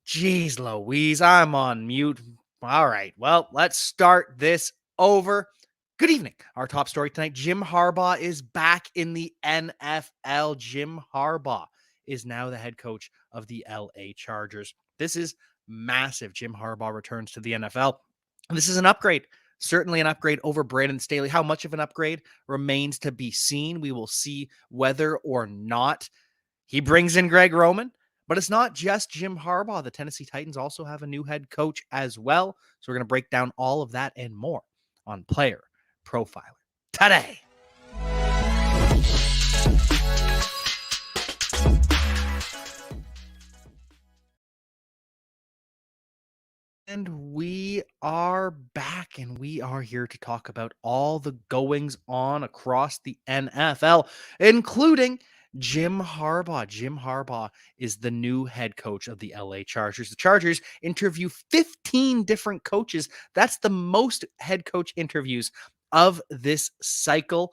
Jeez Louise, I'm on mute. All right, well, let's start this over. Good evening. Our top story tonight, Jim Harbaugh is back in the NFL. Jim Harbaugh is now the head coach of the LA Chargers. This is massive. Jim Harbaugh returns to the NFL. This is an upgrade. Certainly an upgrade over Brandon Staley. How much of an upgrade remains to be seen. We will see whether or not he brings in Greg Roman. But it's not just Jim Harbaugh. The Tennessee Titans also have a new head coach as well. So we're going to break down all of that and more on Player Profiler Today. And we are back, and we are here to talk about all the goings on across the NFL, including Jim Harbaugh. Jim Harbaugh is the new head coach of the LA Chargers. The Chargers interview 15 different coaches. That's the most head coach interviews of this cycle,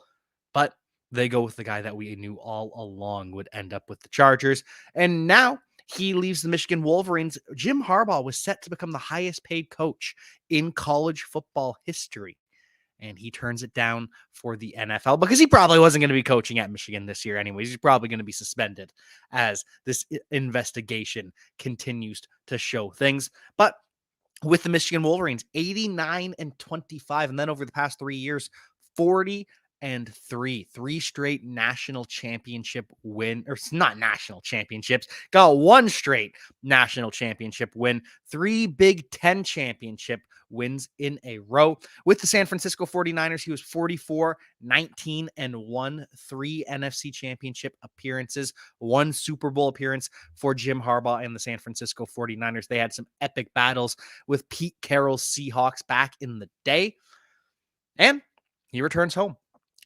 but they go with the guy that we knew all along would end up with the Chargers. And now he leaves the Michigan Wolverines. Jim Harbaugh was set to become the highest paid coach in college football history. And he turns it down for the NFL because he probably wasn't going to be coaching at Michigan this year anyways. He's probably going to be suspended as this investigation continues to show things. But with the Michigan Wolverines, 89-25. And then over the past 3 years, 40-3, three straight national championship win, or not national championships, got one straight national championship win, 3 Big Ten championship wins in a row. With the San Francisco 49ers, he was 44-19-1, 3 NFC championship appearances, 1 Super Bowl appearance for Jim Harbaugh and the San Francisco 49ers. They had some epic battles with Pete Carroll's Seahawks back in the day. And he returns home.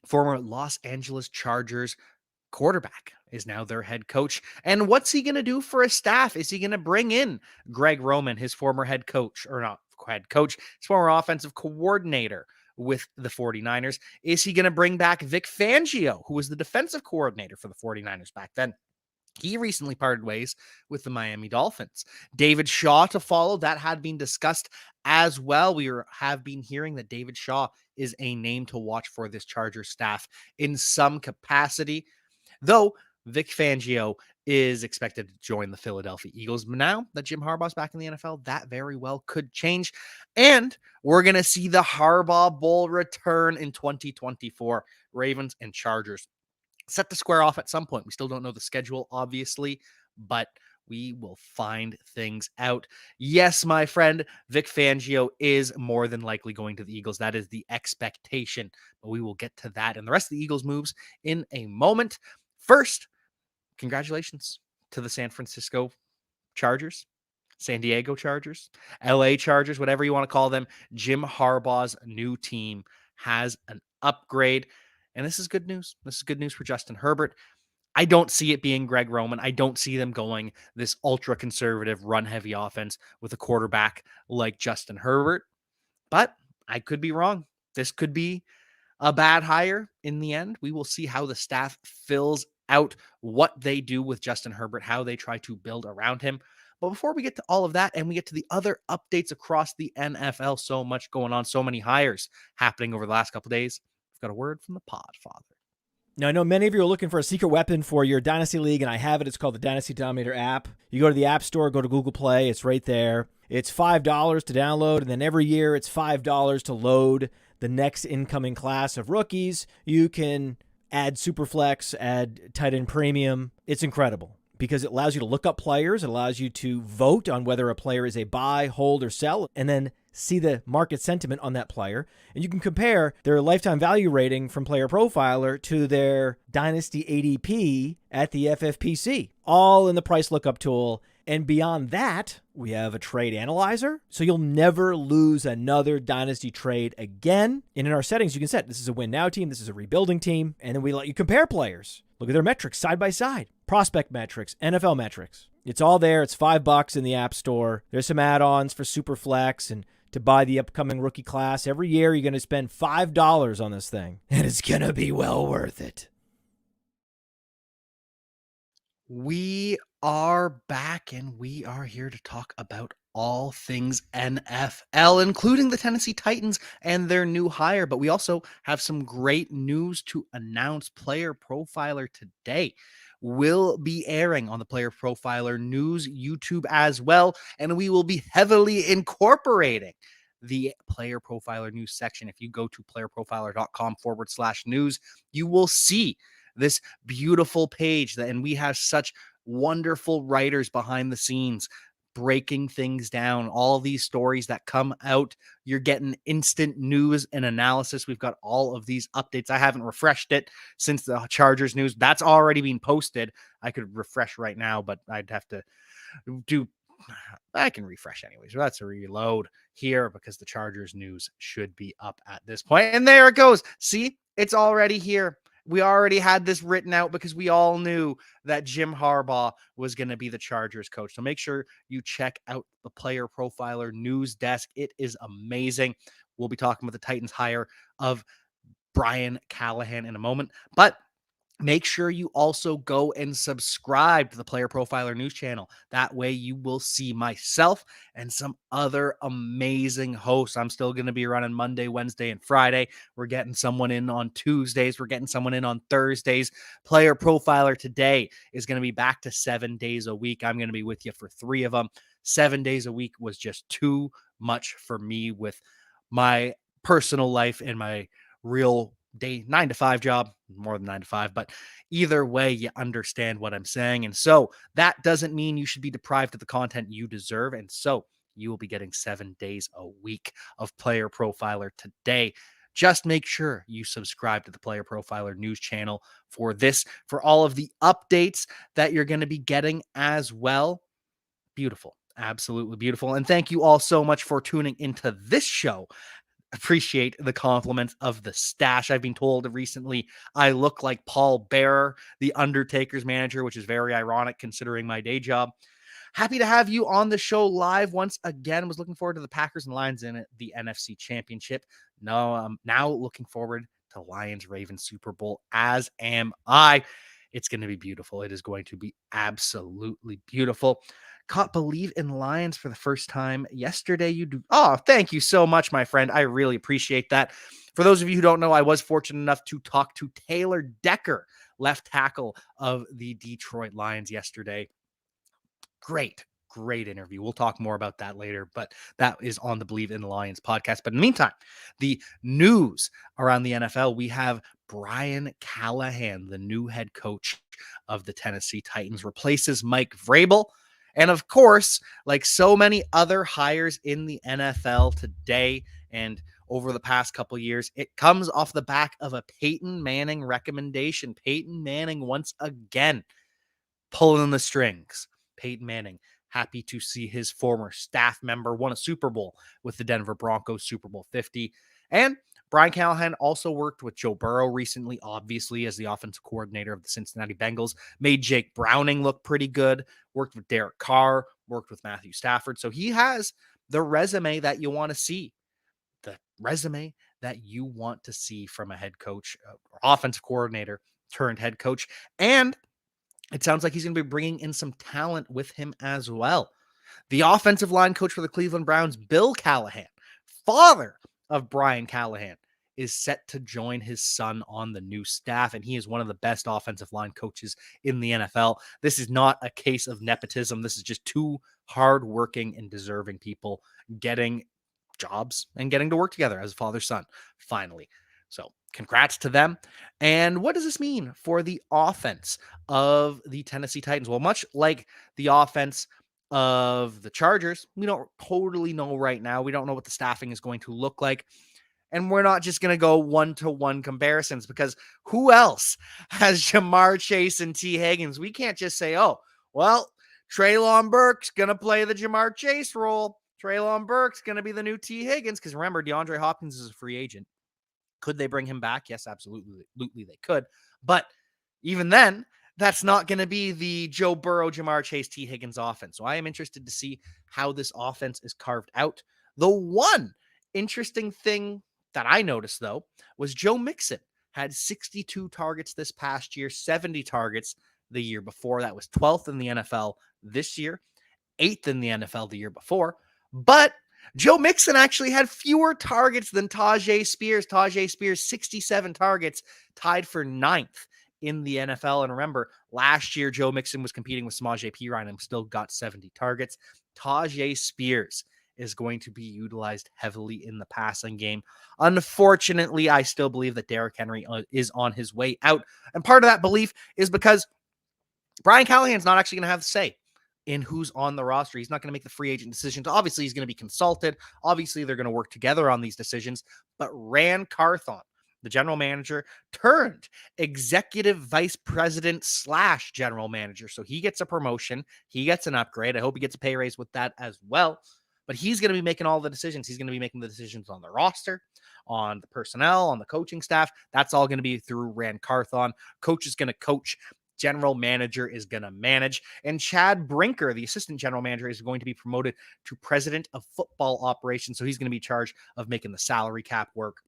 Former Los Angeles Chargers quarterback is now their head coach. And what's he going to do for his staff? Is he going to bring in Greg Roman, his former head coach, or not head coach, his former offensive coordinator with the 49ers? Is he going to bring back Vic Fangio, who was the defensive coordinator for the 49ers back then? He recently parted ways with the Miami Dolphins. David Shaw to follow. That had been discussed as well. We have been hearing that David Shaw is a name to watch for this Chargers staff in some capacity, though Vic Fangio is expected to join the Philadelphia Eagles. Now that Jim Harbaugh's back in the NFL, that very well could change. And we're going to see the Harbaugh Bowl return in 2024. Ravens and Chargers set to square off at some point. We still don't know the schedule, obviously, but we will find things out. Yes, my friend, Vic Fangio is more than likely going to the Eagles. That is the expectation, but we will get to that and the rest of the Eagles moves in a moment. First, congratulations to the San Francisco Chargers, San Diego Chargers, LA Chargers, whatever you want to call them. Jim Harbaugh's new team has an upgrade. And this is good news. This is good news for Justin Herbert. I don't see it being Greg Roman. I don't see them going this ultra-conservative, run-heavy offense with a quarterback like Justin Herbert. But I could be wrong. This could be a bad hire in the end. We will see how the staff fills out what they do with Justin Herbert, how they try to build around him. But before we get to all of that and we get to the other updates across the NFL, so much going on, so many hires happening over the last couple of days, got a word from the Podfather. Now, I know many of you are looking for a secret weapon for your Dynasty League, and I have it. It's called the Dynasty Dominator app. You go to the App Store, go to Google Play. It's right there. It's $5 to download, and then every year it's $5 to load the next incoming class of rookies. You can add Superflex, add tight end premium. It's incredible because it allows you to look up players. It allows you to vote on whether a player is a buy, hold, or sell, and then see the market sentiment on that player. And you can compare their lifetime value rating from Player Profiler to their Dynasty ADP at the FFPC, all in the price lookup tool. And beyond that, we have a trade analyzer, so you'll never lose another Dynasty trade again. And in our settings, you can set this is a win now team, this is a rebuilding team, and then we let you compare players. Look at their metrics side by side, prospect metrics, NFL metrics. It's all there. It's $5 in the App Store. There's some add-ons for Superflex and to buy the upcoming rookie class. Every year, you're going to spend $5 on this thing, and it's going to be well worth it. We are back and we are here to talk about all things NFL, including the Tennessee Titans and their new hire. But we also have some great news to announce. Player Profiler Today will be airing on the Player Profiler News YouTube as well. And we will be heavily incorporating the Player Profiler News section. If you go to playerprofiler.com/news, you will see this beautiful page and we have such wonderful writers behind the scenes breaking things down, all these stories that come out. You're getting instant news and analysis. We've got all of these updates. I haven't refreshed it since the Chargers news. That's already been posted. I could refresh right now, but I'd have to do I can refresh anyways. Let's reload here because the Chargers news should be up at this point. And there it goes. See, it's already here. We already had this written out because we all knew that Jim Harbaugh was going to be the Chargers coach. So make sure you check out the Player Profiler News Desk. It is amazing. We'll be talking about the Titans hire of Brian Callahan in a moment. But make sure you also go and subscribe to the Player Profiler News channel. That way you will see myself and some other amazing hosts. I'm still going to be running Monday, Wednesday, and Friday. We're getting someone in on Tuesdays. We're getting someone in on Thursdays. Player Profiler Today is going to be back to 7 days a week. I'm going to be with you for 3 of them. 7 days a week was just too much for me with my personal life and my real day 9 to 5 job, more than 9 to 5, but either way you understand what I'm saying. And so that doesn't mean you should be deprived of the content you deserve. And so you will be getting 7 days a week of Player Profiler Today. Just make sure you subscribe to the Player Profiler News channel for this, for all of the updates that you're going to be getting as well. Beautiful. Absolutely beautiful. And thank you all so much for tuning into this show. Appreciate the compliments of the stash. I've been told recently I look like Paul Bearer, the Undertaker's manager, which is very ironic considering my day job. Happy to have you on the show live once again. Was looking forward to the Packers and Lions in the NFC Championship. No, I'm now looking forward to Lions-Ravens Super Bowl, as am I. It's going to be beautiful. It is going to be absolutely beautiful. Caught Believe in Lions for the first time yesterday. You do. Oh, thank you so much, my friend. I really appreciate that. For those of you who don't know, I was fortunate enough to talk to Taylor Decker, left tackle of the Detroit Lions yesterday. Great interview. We'll talk more about that later, but that is on the Believe in the Lions podcast. But in the meantime, the news around the NFL, we have Brian Callahan, the new head coach of the Tennessee Titans, replaces Mike Vrabel. And of course, like so many other hires in the NFL today and over the past couple of years, it comes off the back of a Peyton Manning recommendation. Peyton Manning once again pulling the strings. Peyton Manning, happy to see his former staff member won a Super Bowl with the Denver Broncos, Super Bowl 50. And Brian Callahan also worked with Joe Burrow recently, obviously, as the offensive coordinator of the Cincinnati Bengals, made Jake Browning look pretty good, worked with Derek Carr, worked with Matthew Stafford. So he has the resume that you want to see, the resume that you want to see from a head coach, offensive coordinator turned head coach. And it sounds like he's going to be bringing in some talent with him as well. The offensive line coach for the Cleveland Browns, Bill Callahan, father of Brian Callahan, is set to join his son on the new staff, and he is one of the best offensive line coaches in the NFL. This is not a case of nepotism. This is just two hardworking and deserving people getting jobs and getting to work together as a father-son, finally. So congrats to them. And what does this mean for the offense of the Tennessee Titans? Well, much like the offense of the Chargers, we don't totally know right now. We don't know what the staffing is going to look like. And we're not just going to go one-to-one comparisons because who else has Jamar Chase and T. Higgins? We can't just say, oh, well, Treylon Burks going to play the Jamar Chase role. Treylon Burks going to be the new T. Higgins. Because remember, DeAndre Hopkins is a free agent. Could they bring him back? Yes, absolutely they could. But even then, that's not going to be the Joe Burrow, Jamar Chase, T. Higgins offense. So I am interested to see how this offense is carved out. The one interesting thing that I noticed, though, was Joe Mixon had 62 targets this past year, 70 targets the year before. That was 12th in the NFL this year, 8th in the NFL the year before. But Joe Mixon actually had fewer targets than Tyjae Spears. Tyjae Spears, 67 targets, tied for 9th in the NFL. And remember, last year, Joe Mixon was competing with Samaje Perine and still got 70 targets. Tyjae Spears is going to be utilized heavily in the passing game. Unfortunately, I still believe that Derrick Henry is on his way out. And part of that belief is because Brian Callahan's not actually going to have the say in who's on the roster. He's not going to make the free agent decisions. Obviously, he's going to be consulted. Obviously, they're going to work together on these decisions. But Ran Carthon, the general manager, turned executive vice president / general manager. So he gets a promotion. He gets an upgrade. I hope he gets a pay raise with that as well. But he's going to be making all the decisions. He's going to be making the decisions on the roster, on the personnel, on the coaching staff. That's all going to be through Ran Carthon. Coach is going to coach. General manager is going to manage. And Chad Brinker, the assistant general manager, is going to be promoted to president of football operations. So he's going to be charged of making the salary cap work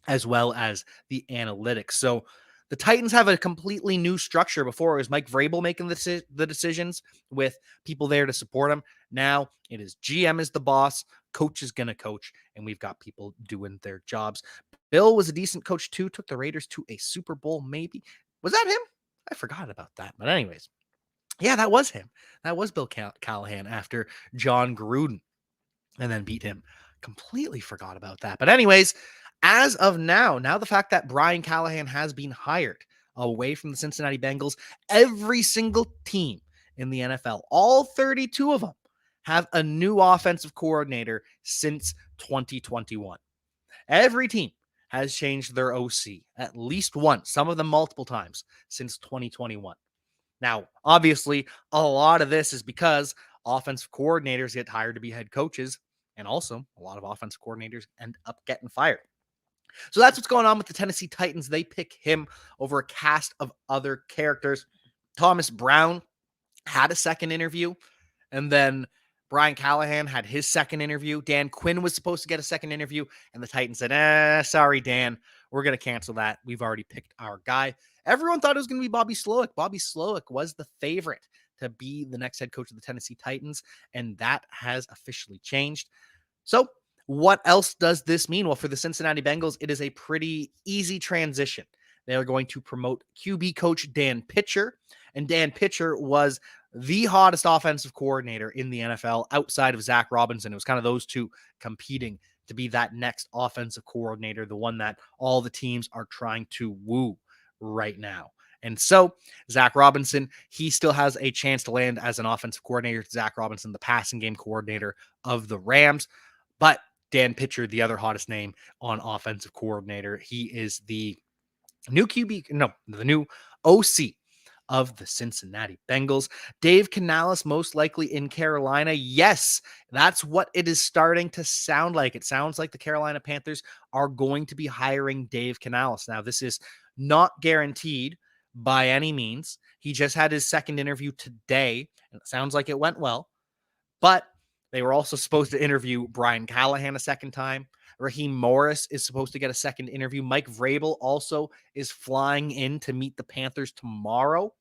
as well as the analytics. So the Titans have a completely new structure. Before it was Mike Vrabel making the decisions with people there to support him. Now it is GM is the boss, coach is going to coach, and we've got people doing their jobs. Bill was a decent coach too, took the Raiders to a Super Bowl maybe. Was that him? I forgot about that. But anyways, yeah, that was him. That was Bill Callahan after John Gruden and then beat him. Completely forgot about that. But anyways, as of now the fact that Brian Callahan has been hired away from the Cincinnati Bengals, every single team in the NFL, all 32 of them, have a new offensive coordinator since 2021. Every team has changed their OC at least once, some of them multiple times since 2021. Now, obviously, a lot of this is because offensive coordinators get hired to be head coaches, and also a lot of offensive coordinators end up getting fired. So that's what's going on with the Tennessee Titans. They pick him over a cast of other characters. Thomas Brown had a second interview, and then Brian Callahan had his second interview. Dan Quinn was supposed to get a second interview, and the Titans said, sorry, Dan, we're going to cancel that. We've already picked our guy. Everyone thought it was going to be Bobby Slowick. Bobby Slowick was the favorite to be the next head coach of the Tennessee Titans, and that has officially changed. So what else does this mean? Well, for the Cincinnati Bengals, it is a pretty easy transition. They are going to promote QB coach Dan Pitcher, and Dan Pitcher was the hottest offensive coordinator in the NFL outside of Zach Robinson. It was kind of those two competing to be that next offensive coordinator, the one that all the teams are trying to woo right now. And so Zach Robinson, he still has a chance to land as an offensive coordinator. Zach Robinson, the passing game coordinator of the Rams, but Dan Pitcher, the other hottest name on offensive coordinator. He is the new the new OC of the Cincinnati Bengals. Dave Canales, most likely in Carolina. Yes, that's what it is starting to sound like. It sounds like the Carolina Panthers are going to be hiring Dave Canales. Now, this is not guaranteed by any means. He just had his second interview today, and it sounds like it went well. But they were also supposed to interview Brian Callahan a second time. Raheem Morris is supposed to get a second interview. Mike Vrabel also is flying in to meet the Panthers tomorrow.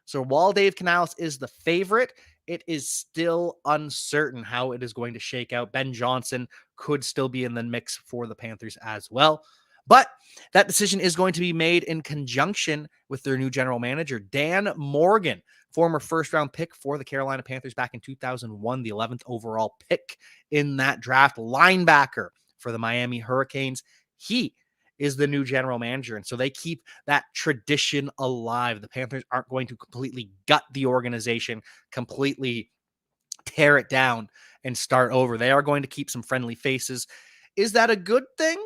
So while Dave Canales is the favorite, it is still uncertain how it is going to shake out. Ben Johnson could still be in the mix for the Panthers as well. But that decision is going to be made in conjunction with their new general manager, Dan Morgan, former first-round pick for the Carolina Panthers back in 2001, the 11th overall pick in that draft, linebacker for the Miami Hurricanes. He is the new general manager, and so they keep that tradition alive. The Panthers aren't going to completely gut the organization, completely tear it down and start over. They are going to keep some friendly faces. Is that a good thing?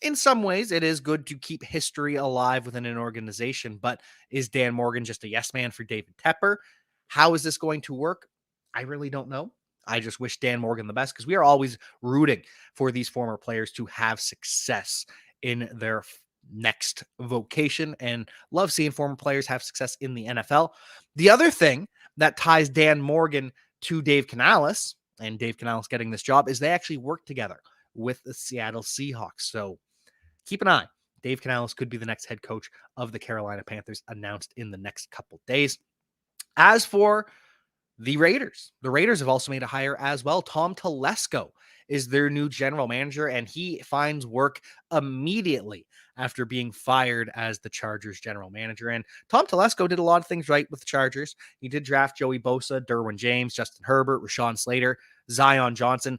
In some ways, it is good to keep history alive within an organization, but is Dan Morgan just a yes man for David Tepper? How is this going to work? I really don't know. I just wish Dan Morgan the best because we are always rooting for these former players to have success in their next vocation and love seeing former players have success in the NFL. The other thing that ties Dan Morgan to Dave Canales and Dave Canales getting this job is they actually work together with the Seattle Seahawks. So keep an eye. Dave Canales could be the next head coach of the Carolina Panthers, announced in the next couple days. As for the Raiders have also made a hire as well. Tom Telesco is their new general manager, and he finds work immediately after being fired as the Chargers general manager. And Tom Telesco did a lot of things right with the Chargers. He did draft Joey Bosa, Derwin James, Justin Herbert, Rashawn Slater, Zion Johnson.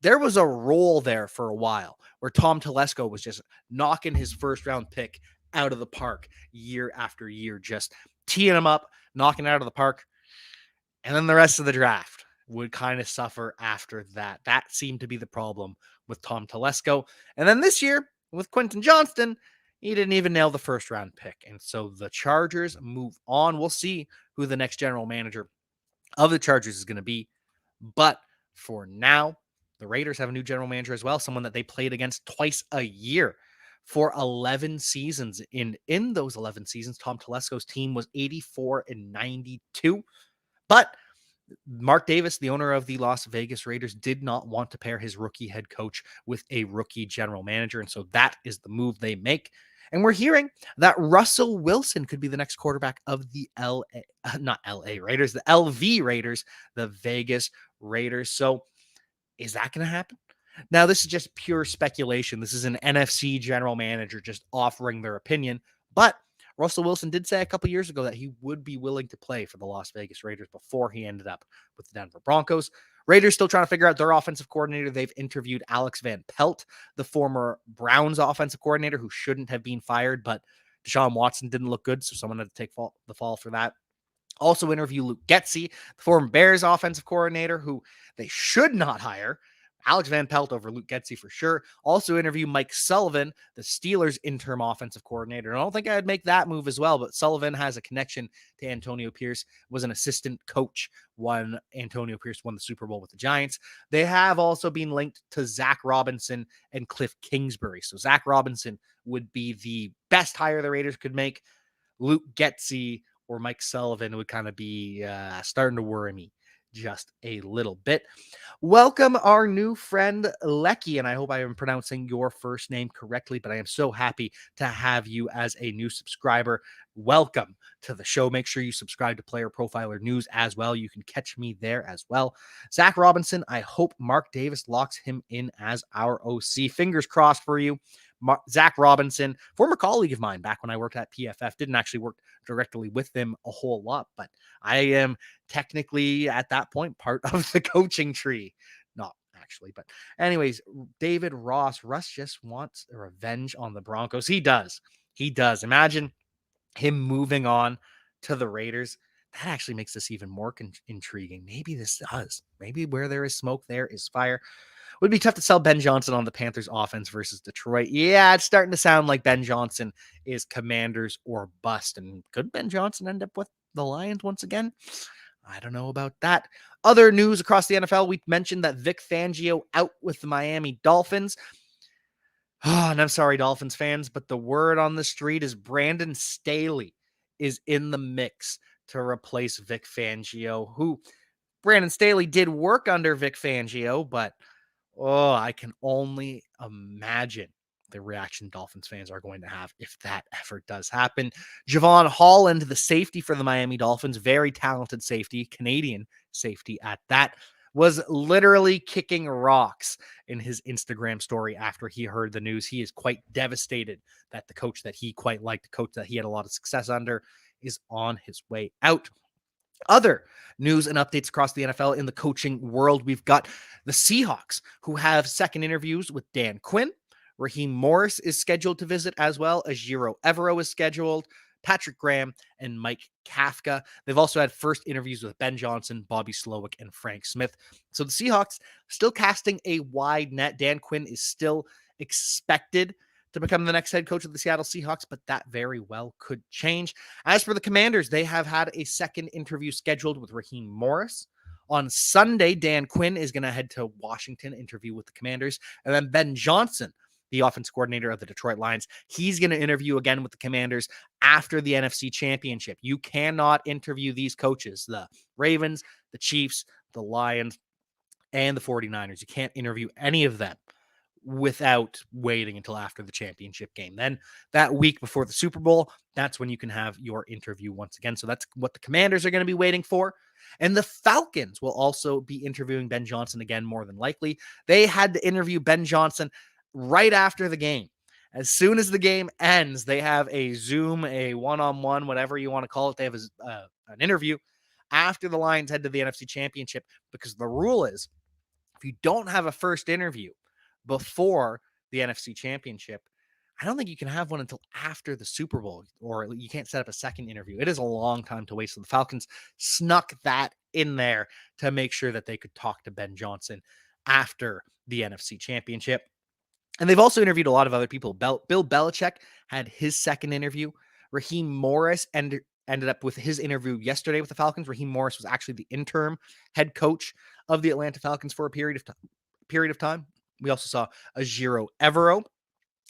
There was a role there for a while where Tom Telesco was just knocking his first round pick out of the park year after year, just teeing him up, knocking out of the park. And then the rest of the draft would kind of suffer after that. That seemed to be the problem with Tom Telesco. And then this year with Quentin Johnston, he didn't even nail the first round pick. And so the Chargers move on. We'll see who the next general manager of the Chargers is going to be. But for now, the Raiders have a new general manager as well, someone that they played against twice a year for 11 seasons. In those 11 seasons, Tom Telesco's team was 84-92. But Mark Davis, the owner of the Las Vegas Raiders, did not want to pair his rookie head coach with a rookie general manager. And so that is the move they make. And we're hearing that Russell Wilson could be the next quarterback of the not LA Raiders, the LV Raiders, the Vegas Raiders. So is that going to happen? Now, this is just pure speculation. This is an NFC general manager just offering their opinion. But Russell Wilson did say a couple years ago that he would be willing to play for the Las Vegas Raiders before he ended up with the Denver Broncos. Raiders still trying to figure out their offensive coordinator. They've interviewed Alex Van Pelt, the former Browns offensive coordinator who shouldn't have been fired, but Deshaun Watson didn't look good, so someone had to take the fall for that. Also interview Luke Getsy, the former Bears offensive coordinator who they should not hire. Alex Van Pelt over Luke Getsy for sure. Also interview Mike Sullivan, the Steelers interim offensive coordinator. And I don't think I'd make that move as well, but Sullivan has a connection to Antonio Pierce, was an assistant coach when Antonio Pierce won the Super Bowl with the Giants. They have also been linked to Zach Robinson and Cliff Kingsbury. So Zach Robinson would be the best hire the Raiders could make. Luke Getsy or Mike Sullivan would kind of be starting to worry me just a little bit. Welcome our new friend Lecky, and I hope I am pronouncing your first name correctly, but I am so happy to have you as a new subscriber. Welcome to the show. Make sure you subscribe to Player Profiler News as well. You can catch me there as well. Zach Robinson, I hope Mark Davis locks him in as our OC. Fingers crossed for you. Zach Robinson, former colleague of mine back when I worked at PFF, didn't actually work directly with them a whole lot, but I am technically at that point part of the coaching tree. Not actually, but anyways, David Ross. Russ just wants revenge on the Broncos. He does. Imagine him moving on to the Raiders. That actually makes this even more intriguing. Maybe this does. Maybe where there is smoke, there is fire. Would be tough to sell Ben Johnson on the Panthers offense versus Detroit. Yeah, it's starting to sound like Ben Johnson is Commanders or bust. And could Ben Johnson end up with the Lions once again? I don't know about that. Other news across the NFL, we mentioned that Vic Fangio out with the Miami Dolphins. And I'm sorry, Dolphins fans, but the word on the street is Brandon Staley is in the mix to replace Vic Fangio, who Brandon Staley did work under Vic Fangio, but I can only imagine the reaction Dolphins fans are going to have if that ever does happen. Javon Holland, the safety for the Miami Dolphins, very talented safety, Canadian safety at that, was literally kicking rocks in his Instagram story after he heard the news. He is quite devastated that the coach that he quite liked, the coach that he had a lot of success under, is on his way out. Other news and updates across the NFL in the coaching world, we've got the Seahawks, who have second interviews with Dan Quinn. Raheem Morris is scheduled to visit, as well as Giro Evero is scheduled, Patrick Graham, and Mike Kafka. They've also had first interviews with Ben Johnson, Bobby Slowick, and Frank Smith. So the Seahawks still casting a wide net. Dan Quinn is still expected to become the next head coach of the Seattle Seahawks, but that very well could change. As for the Commanders, they have had a second interview scheduled with Raheem Morris. On Sunday, Dan Quinn is going to head to Washington, interview with the Commanders, and then Ben Johnson, the offense coordinator of the Detroit Lions, he's going to interview again with the Commanders after the NFC Championship. You cannot interview these coaches, the Ravens, the Chiefs, the Lions, and the 49ers. You can't interview any of them without waiting until after the championship game. Then that week before the Super Bowl, that's when you can have your interview once again. So that's what the Commanders are going to be waiting for. And the Falcons will also be interviewing Ben Johnson again, more than likely. They had to interview Ben Johnson right after the game. As soon as the game ends, they have a Zoom, a one-on-one, whatever you want to call it. They have an interview after the Lions head to the NFC Championship, because the rule is if you don't have a first interview before the NFC Championship, I don't think you can have one until after the Super Bowl, or you can't set up a second interview. It is a long time to wait. So the Falcons snuck that in there to make sure that they could talk to Ben Johnson after the NFC Championship. And they've also interviewed a lot of other people. Bill Belichick had his second interview. Raheem Morris ended up with his interview yesterday with the Falcons. Raheem Morris was actually the interim head coach of the Atlanta Falcons for a period of time. We also saw Jaire Alexander.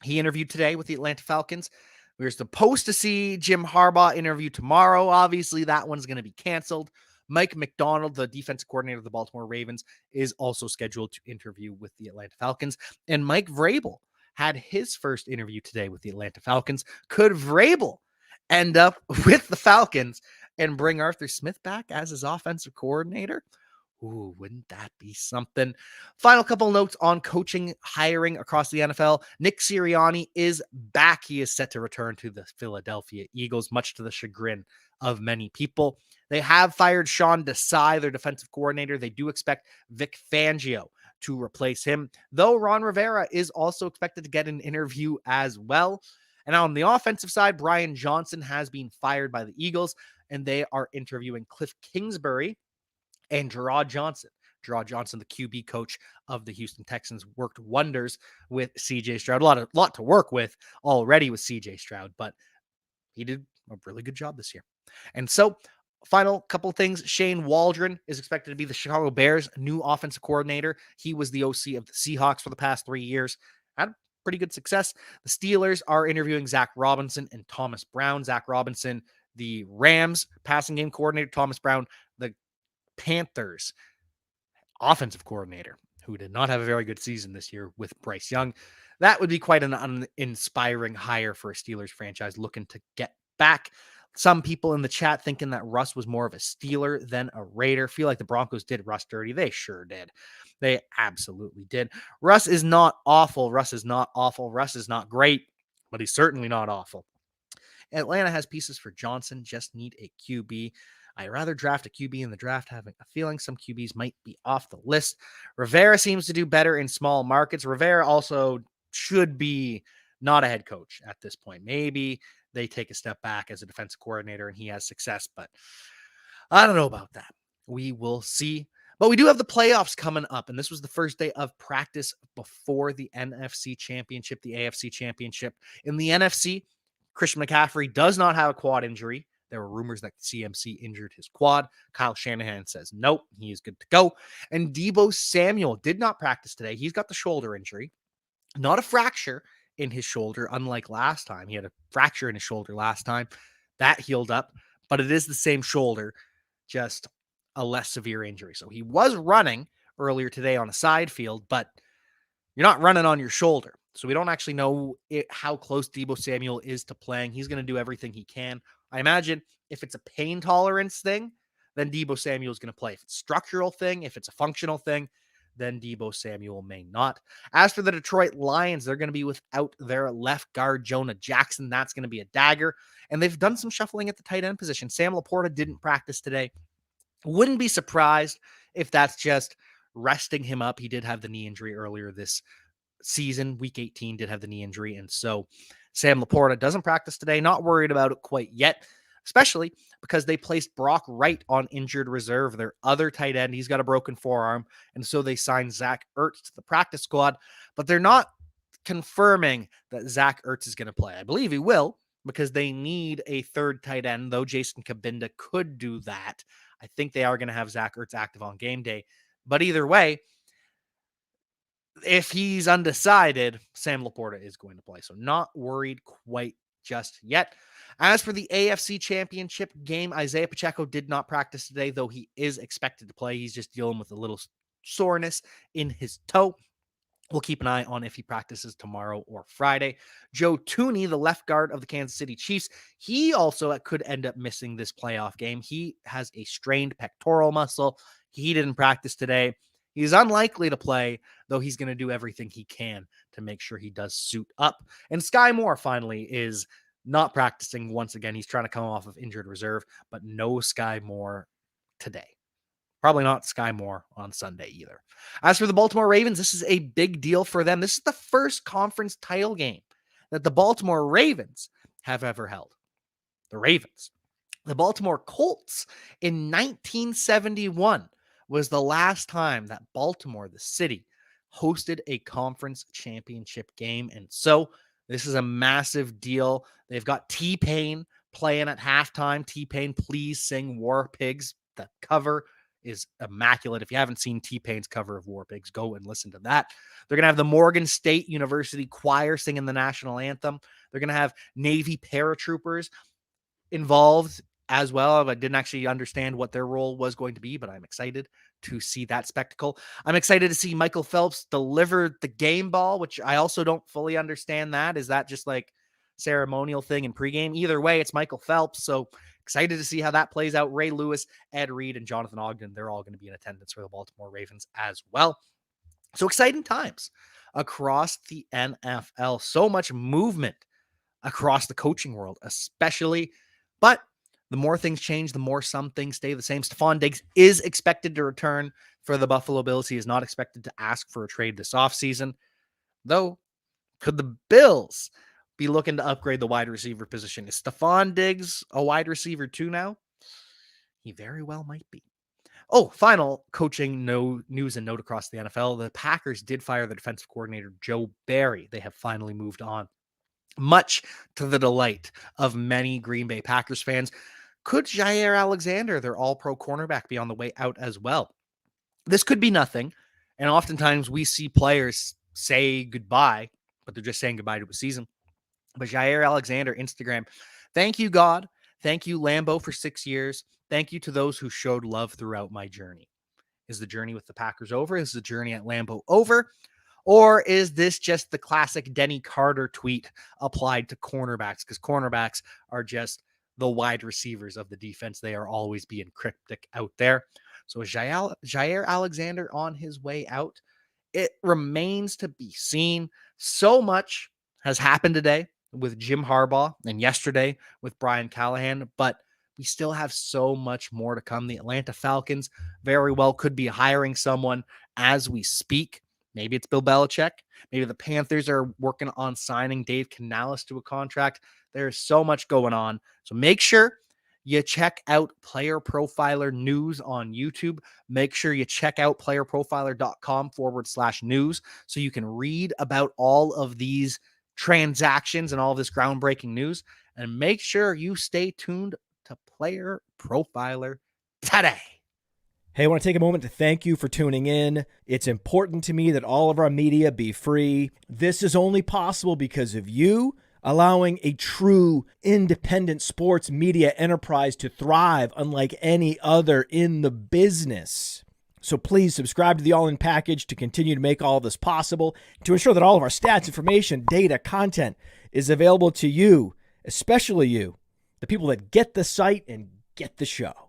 He interviewed today with the Atlanta Falcons. We were supposed to see Jim Harbaugh interview tomorrow. Obviously, that one's going to be canceled. Mike McDonald, the defensive coordinator of the Baltimore Ravens, is also scheduled to interview with the Atlanta Falcons. And Mike Vrabel had his first interview today with the Atlanta Falcons. Could Vrabel end up with the Falcons and bring Arthur Smith back as his offensive coordinator? Ooh, wouldn't that be something? Final couple notes on coaching hiring across the NFL. Nick Sirianni is back. He is set to return to the Philadelphia Eagles, much to the chagrin of many people. They have fired Sean Desai, their defensive coordinator. They do expect Vic Fangio to replace him, though Ron Rivera is also expected to get an interview as well. And on the offensive side, Brian Johnson has been fired by the Eagles, and they are interviewing Cliff Kingsbury and Gerard Johnson. Gerard Johnson, the QB coach of the Houston Texans, worked wonders with CJ Stroud. A lot to work with already with CJ Stroud, but he did a really good job this year. And so, final couple of things. Shane Waldron is expected to be the Chicago Bears' new offensive coordinator. He was the OC of the Seahawks for the past 3 years. Had pretty good success. The Steelers are interviewing Zach Robinson and Thomas Brown. Zach Robinson, the Rams passing game coordinator. Thomas Brown, the Panthers offensive coordinator, who did not have a very good season this year with Bryce Young. That would be quite an uninspiring hire for a Steelers franchise looking to get back. Some people in the chat thinking that Russ was more of a Steeler than a Raider. Feel like the Broncos did Russ dirty. They sure did. They absolutely did. Russ is not awful. Russ is not great, but he's certainly not awful. Atlanta has pieces for Johnson, just need a QB. I'd rather draft a QB in the draft, having a feeling some QBs might be off the list. Rivera seems to do better in small markets. Rivera also should be not a head coach at this point. Maybe they take a step back as a defensive coordinator and he has success, but I don't know about that. We will see. But we do have the playoffs coming up, and this was the first day of practice before the NFC Championship, the AFC Championship. In the NFC, Christian McCaffrey does not have a quad injury. There were rumors that CMC injured his quad. Kyle Shanahan says, nope, he is good to go. And Deebo Samuel did not practice today. He's got the shoulder injury, not a fracture in his shoulder, unlike last time. He had a fracture in his shoulder last time. That healed up, but it is the same shoulder, just a less severe injury. So he was running earlier today on a side field, but you're not running on your shoulder. So we don't actually know how close Deebo Samuel is to playing. He's going to do everything he can. I imagine if it's a pain tolerance thing, then Deebo Samuel is going to play. If it's a structural thing, if it's a functional thing, then Deebo Samuel may not. As for the Detroit Lions, they're going to be without their left guard, Jonah Jackson. That's going to be a dagger. And they've done some shuffling at the tight end position. Sam Laporta didn't practice today. Wouldn't be surprised if that's just resting him up. He did have the knee injury earlier this season. Week 18 did have the knee injury. And so Sam Laporta doesn't practice today. Not worried about it quite yet, especially because they placed Brock Wright on injured reserve, their other tight end. He's got a broken forearm. And so they signed Zach Ertz to the practice squad, but they're not confirming that Zach Ertz is going to play. I believe he will, because they need a third tight end, though Jason Kabinda could do that. I think they are going to have Zach Ertz active on game day. But either way, if he's undecided, Sam Laporta is going to play. So not worried quite just yet. As for the AFC Championship game, Isaiah Pacheco did not practice today, though he is expected to play. He's just dealing with a little soreness in his toe. We'll keep an eye on if he practices tomorrow or Friday. Joe Thuney, the left guard of the Kansas City Chiefs, he also could end up missing this playoff game. He has a strained pectoral muscle. He didn't practice today. He's unlikely to play, though he's going to do everything he can to make sure he does suit up. And Sky Moore finally is not practicing once again. He's trying to come off of injured reserve, but no Sky Moore today. Probably not Sky Moore on Sunday either. As for the Baltimore Ravens, this is a big deal for them. This is the first conference title game that the Baltimore Ravens have ever held. The Ravens. The Baltimore Colts in 1971 was the last time that Baltimore, the city, hosted a conference championship game. And so this is a massive deal. They've got T-Pain playing at halftime. T-Pain, please sing War Pigs. The cover is immaculate. If you haven't seen T-Pain's cover of War Pigs, go and listen to that. They're going to have the Morgan State University Choir singing the national anthem. They're going to have Navy paratroopers involved as well. I didn't actually understand what their role was going to be, but I'm excited to see that spectacle. I'm excited to see Michael Phelps deliver the game ball, which I also don't fully understand that. Is that just like ceremonial thing in pregame? Either way, it's Michael Phelps. So excited to see how that plays out. Ray Lewis, Ed Reed, and Jonathan Ogden, they're all going to be in attendance for the Baltimore Ravens as well. So exciting times across the NFL. So much movement across the coaching world, especially. But the more things change, the more some things stay the same. Stefon Diggs is expected to return for the Buffalo Bills. He is not expected to ask for a trade this offseason. Though, could the Bills be looking to upgrade the wide receiver position? Is Stefon Diggs a wide receiver too now? He very well might be. Oh, final coaching news and note across the NFL. The Packers did fire the defensive coordinator, Joe Barry. They have finally moved on, much to the delight of many Green Bay Packers fans. Could Jaire Alexander, their all-pro cornerback, be on the way out as well? This could be nothing. And oftentimes we see players say goodbye, but they're just saying goodbye to a season. But Jaire Alexander, Instagram, thank you, God. Thank you, Lambeau, for 6 years. Thank you to those who showed love throughout my journey. Is the journey with the Packers over? Is the journey at Lambeau over? Or is this just the classic Denny Carter tweet applied to cornerbacks? Because cornerbacks are just the wide receivers of the defense. They are always being cryptic out there. So is Jaire Alexander on his way out? It remains to be seen. So much has happened today with Jim Harbaugh and yesterday with Brian Callahan, but we still have so much more to come. The Atlanta Falcons very well could be hiring someone as we speak. Maybe it's Bill Belichick. Maybe the Panthers are working on signing Dave Canales to a contract. There's so much going on. So make sure you check out Player Profiler News on YouTube. Make sure you check out playerprofiler.com/news so you can read about all of these transactions and all of this groundbreaking news. And make sure you stay tuned to Player Profiler Today. Hey, I want to take a moment to thank you for tuning in. It's important to me that all of our media be free. This is only possible because of you allowing a true independent sports media enterprise to thrive unlike any other in the business. So please subscribe to the All In Package to continue to make all of this possible, to ensure that all of our stats, information, data, content is available to you, especially you, the people that get the site and get the show.